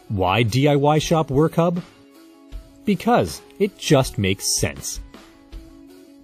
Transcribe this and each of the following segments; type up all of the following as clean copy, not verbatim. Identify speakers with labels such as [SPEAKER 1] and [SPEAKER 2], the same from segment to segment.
[SPEAKER 1] Why DIY shop work hub? Because it just makes sense.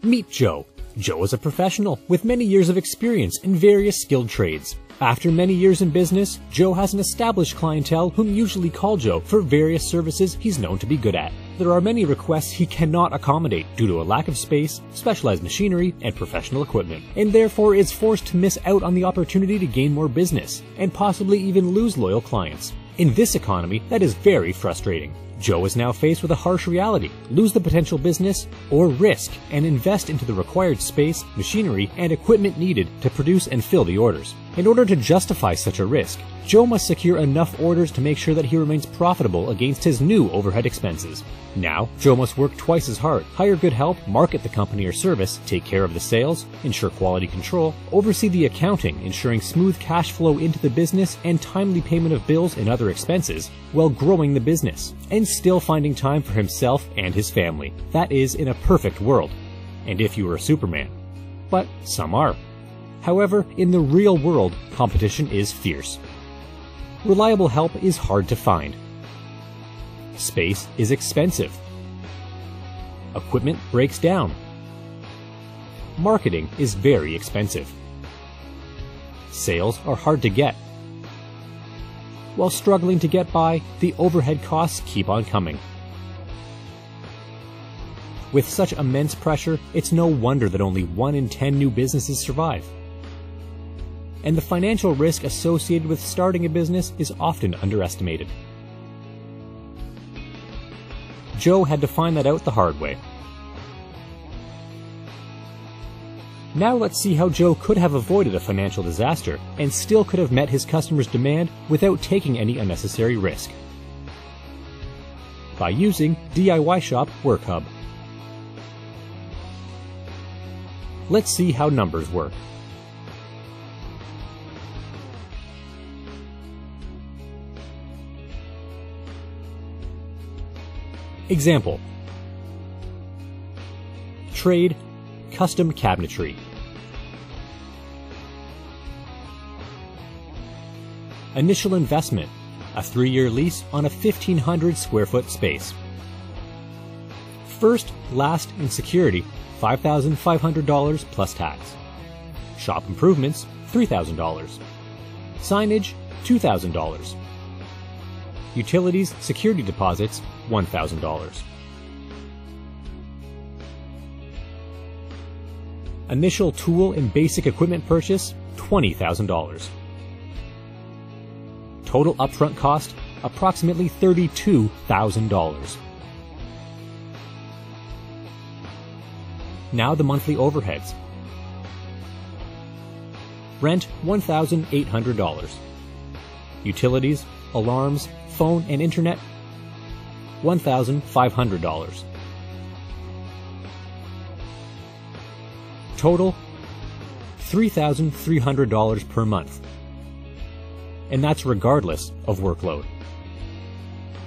[SPEAKER 1] Meet Joe. Joe is a professional with many years of experience in various skilled trades. After many years in business, Joe has an established clientele whom usually call Joe for various services he's known to be good at. There are many requests he cannot accommodate due to a lack of space, specialized machinery, and professional equipment, and therefore is forced to miss out on the opportunity to gain more business, and possibly even lose loyal clients. In this economy, that is very frustrating. Joe is now faced with a harsh reality: lose the potential business or risk and invest into the required space, machinery, and equipment needed to produce and fill the orders. In order to justify such a risk, Joe must secure enough orders to make sure that he remains profitable against his new overhead expenses. Now, Joe must work twice as hard, hire good help, market the company or service, take care of the sales, ensure quality control, oversee the accounting, ensuring smooth cash flow into the business and timely payment of bills and other expenses, while growing the business, and still finding time for himself and his family. That is in a perfect world, and if you were a Superman. But some are. However, in the real world, competition is fierce. Reliable help is hard to find. Space is expensive. Equipment breaks down. Marketing is very expensive. Sales are hard to get. While struggling to get by, the overhead costs keep on coming. With such immense pressure, it's no wonder that only 1 in 10 new businesses survive. And the financial risk associated with starting a business is often underestimated. Joe had to find that out the hard way. Now let's see how Joe could have avoided a financial disaster and still could have met his customers' demand without taking any unnecessary risk. By using DIY Shop Work Hub. Let's see how numbers work. Example: Trade, custom cabinetry. Initial investment, a 3-year lease on a 1,500 square foot space. First, last, and security, $5,500 plus tax. Shop improvements, $3,000. Signage, $2,000. Utilities, security deposits, $1,000. Initial tool and basic equipment purchase, $20,000. Total upfront cost, approximately $32,000. Now the monthly overheads. Rent, $1,800. Utilities, alarms, phone and internet, $1,500. Total, $3,300 per month. And that's regardless of workload.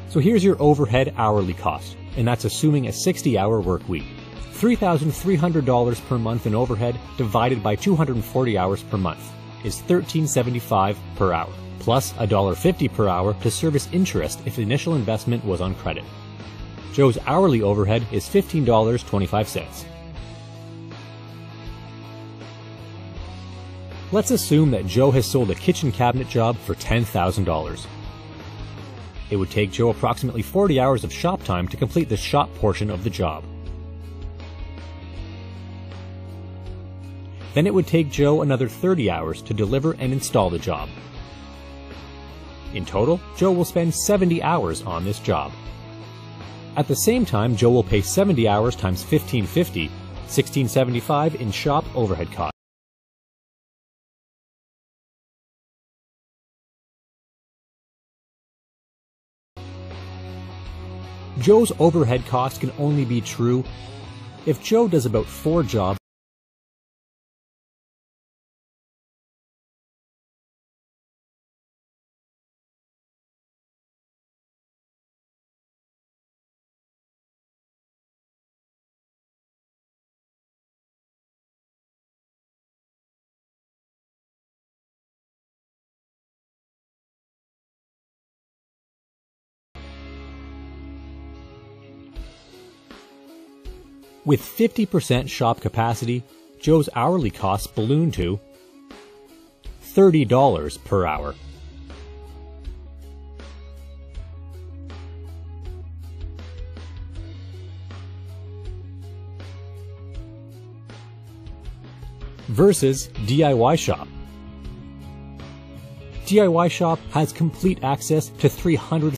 [SPEAKER 1] So here's your overhead hourly cost, and that's assuming a 60-hour work week. $3,300 per month in overhead divided by 240 hours per month is $13.75 per hour, plus $1.50 per hour to service interest if the initial investment was on credit. Joe's hourly overhead is $15.25. Let's assume that Joe has sold a kitchen cabinet job for $10,000. It would take Joe approximately 40 hours of shop time to complete the shop portion of the job. Then it would take Joe another 30 hours to deliver and install the job. In total, Joe will spend 70 hours on this job. At the same time, Joe will pay 70 hours times $1,550, $1,675 in shop overhead costs. Joe's overhead cost can only be true if Joe does about 4 jobs With 50% shop capacity, Joe's hourly costs balloon to $30 per hour. Versus DIY shop. DIY shop has complete access to 300